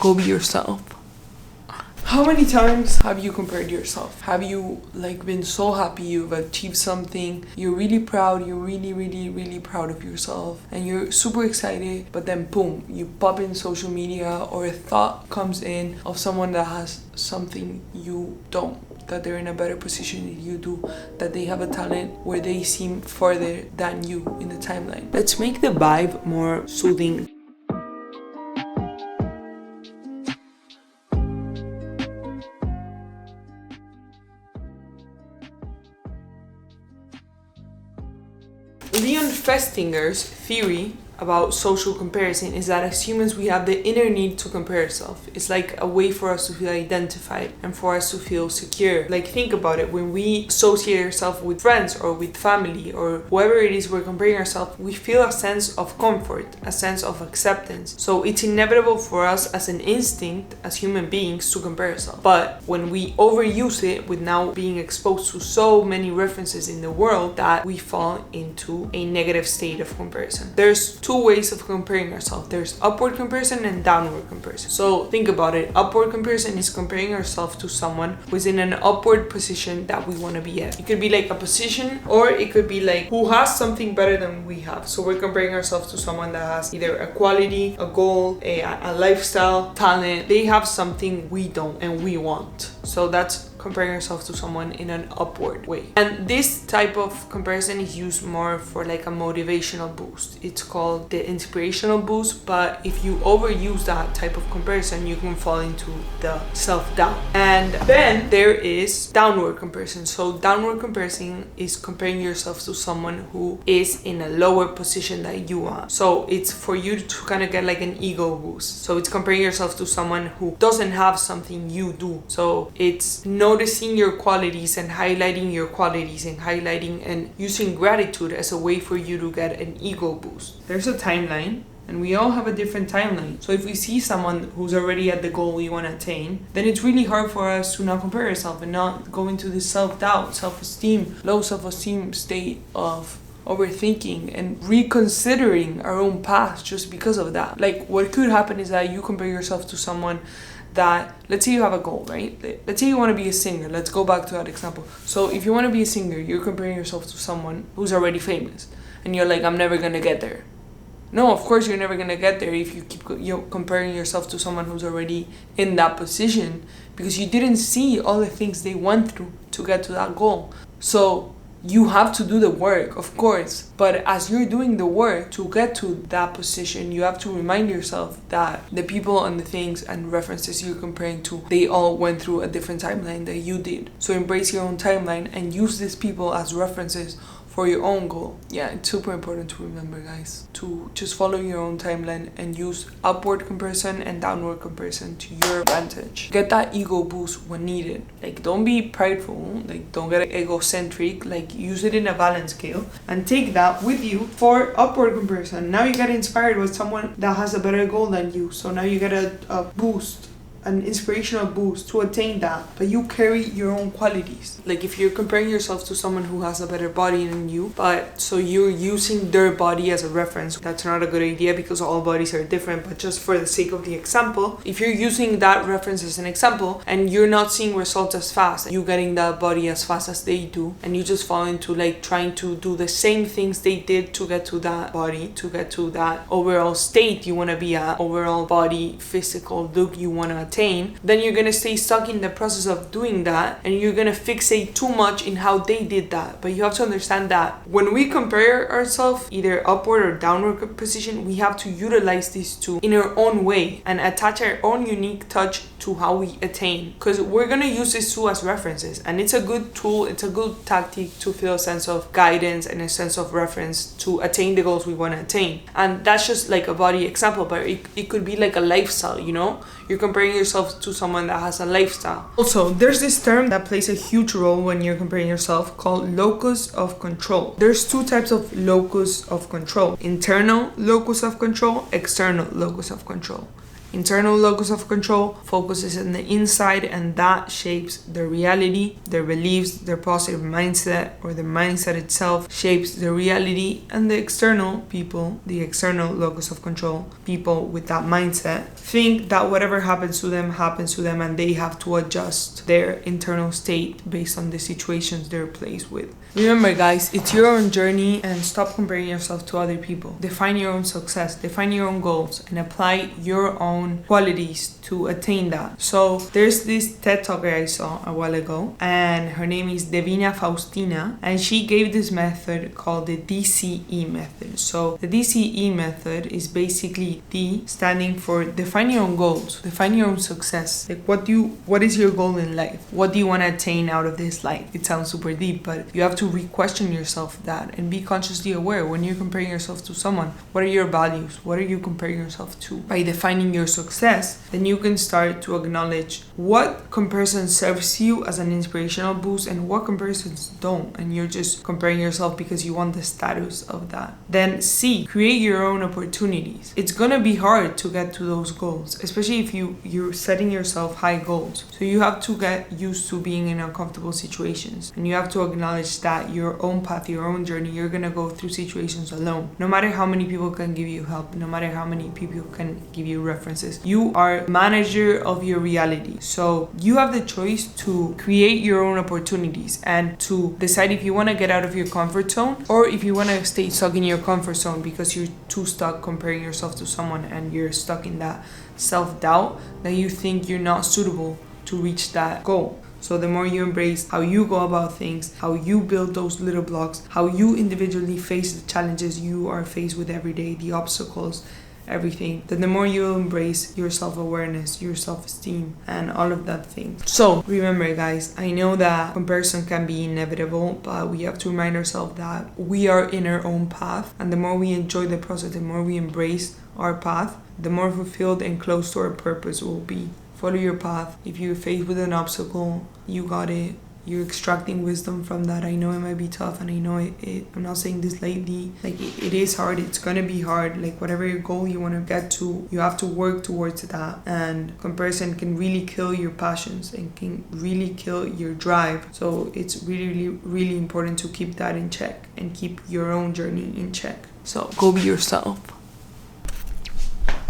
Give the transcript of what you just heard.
Go be yourself. How many times have you compared yourself? Have you been so happy you've achieved something, you're really proud, you're really proud of yourself, and you're super excited, but then boom, you pop in social media or a thought comes in of someone that has something you don't, that they're in a better position than you do, that they have a talent where they seem further than you in the timeline. Let's make the vibe more soothing. Leon Festinger's theory about social comparison is that as humans we have the inner need to compare ourselves. It's like a way for us to feel identified and for us to feel secure. Like, think about it, when we associate ourselves with friends or with family or whoever it is we're comparing ourselves, we feel a sense of comfort, a sense of acceptance. So it's inevitable for us as an instinct as human beings to compare ourselves. But when we overuse it, with now being exposed to so many references in the world, that we fall into a negative state of comparison. There's two ways of comparing ourselves. There's upward comparison and downward comparison. So think about it. Upward comparison is comparing ourselves to someone who's in an upward position that we want to be at. It could be like a position, or it could be like who has something better than we have. So we're comparing ourselves to someone that has either a quality, a goal, a lifestyle, talent. They have something we don't and we want. So that's comparing yourself to someone in an upward way. And this type of comparison is used more for like a motivational boost. It's called the inspirational boost, but if you overuse that type of comparison, you can fall into the self-doubt. And then there is downward comparison. So downward comparison is comparing yourself to someone who is in a lower position than you are. So it's for you to kind of get like an ego boost. So it's comparing yourself to someone who doesn't have something you do. So it's noticing your qualities and highlighting your qualities and highlighting and using gratitude as a way for you to get an ego boost. There's a timeline, and we all have a different timeline. So if we see someone who's already at the goal we want to attain, then it's really hard for us to not compare ourselves and not go into this self-doubt, self-esteem, low self-esteem state of overthinking and reconsidering our own past just because of that. Like, what could happen is that you compare yourself to someone that, let's say you have a goal, right? Let's say you want to be a singer. Let's go back to that example. So if you want to be a singer, you're comparing yourself to someone who's already famous, and you're like, I'm never gonna get there. No, of course you're never gonna get there if you keep comparing yourself to someone who's already in that position, because you didn't see all the things they went through to get to that goal. So you have to do the work, of course, but as you're doing the work to get to that position, you have to remind yourself that the people and the things and references you're comparing to, they all went through a different timeline that you did. So embrace your own timeline and use these people as references for your own goal. Yeah, it's super important to remember, guys, to just follow your own timeline and use upward comparison and downward comparison to your advantage. Get that ego boost when needed. Like, don't be prideful, like don't get egocentric, like use it in a balance scale and take that with you for upward comparison. Now you get inspired with someone that has a better goal than you. So now you get a boost, an inspirational boost to attain that, but you carry your own qualities. Like, if you're comparing yourself to someone who has a better body than you, but so you're using their body as a reference, that's not a good idea because all bodies are different. But just for the sake of the example, if you're using that reference as an example and you're not seeing results as fast, you getting that body as fast as they do, and you just fall into like trying to do the same things they did to get to that body, to get to that overall state you want to be at, overall body, physical look you want to attain, then you're gonna stay stuck in the process of doing that, and you're gonna fixate too much in how they did that. But you have to understand that when we compare ourselves, either upward or downward position, we have to utilize these two in our own way and attach our own unique touch to how we attain, because we're gonna use these two as references, and it's a good tool, it's a good tactic to feel a sense of guidance and a sense of reference to attain the goals we want to attain. And that's just like a body example, but it could be like a lifestyle, you know? You're comparing yourself to someone that has a lifestyle. Also, there's this term that plays a huge role when you're comparing yourself called locus of control. There's two types of locus of control: internal locus of control, external locus of control. internal locus of control focuses on the inside, and that shapes their reality, their beliefs, their positive mindset, or the mindset itself shapes their reality. And the external people, the external locus of control, people with that mindset, think that whatever happens to them, and they have to adjust their internal state based on the situations they're placed with. Remember, guys, it's your own journey, and stop comparing yourself to other people. Define your own success, define your own goals, and apply your own qualities to attain that. So there's this TED Talker I saw a while ago, and her name is Divina Faustina, and she gave this method called the DCE Method. So the DCE Method is basically D standing for define your own goals, define your own success. Like what is your goal in life? What do you want to attain out of this life? It sounds super deep, but you have to re-question yourself that and be consciously aware when you're comparing yourself to someone. What are your values? What are you comparing yourself to? By defining your success, then you can start to acknowledge what comparison serves you as an inspirational boost and what comparisons don't, and you're just comparing yourself because you want the status of that. Then C, create your own opportunities. It's gonna be hard to get to those goals, especially if you're setting yourself high goals. So you have to get used to being in uncomfortable situations, and you have to acknowledge that your own path, your own journey, you're gonna go through situations alone. No matter how many people can give you help, no matter how many people can give you references, you are manager of your reality. So you have the choice to create your own opportunities and to decide if you want to get out of your comfort zone or if you want to stay stuck in your comfort zone because you're too stuck comparing yourself to someone and you're stuck in that self-doubt that you think you're not suitable to reach that goal. So the more you embrace how you go about things, how you build those little blocks, how you individually face the challenges you are faced with every day, the obstacles, everything, then the more you embrace your self-awareness, your self-esteem, and all of that thing. So remember, guys, I know that comparison can be inevitable, but we have to remind ourselves that we are in our own path, and the more we enjoy the process, the more we embrace our path, the more fulfilled and close to our purpose we'll be. Follow your path. If you're faced with an obstacle, you got it. You're extracting wisdom from that. I know it might be tough, and I know I'm not saying this lightly. Like, it is hard. It's gonna be hard. Like, whatever your goal you want to get to, you have to work towards that. And comparison can really kill your passions and can really kill your drive. So it's really, really, really important to keep that in check and keep your own journey in check. So go be yourself.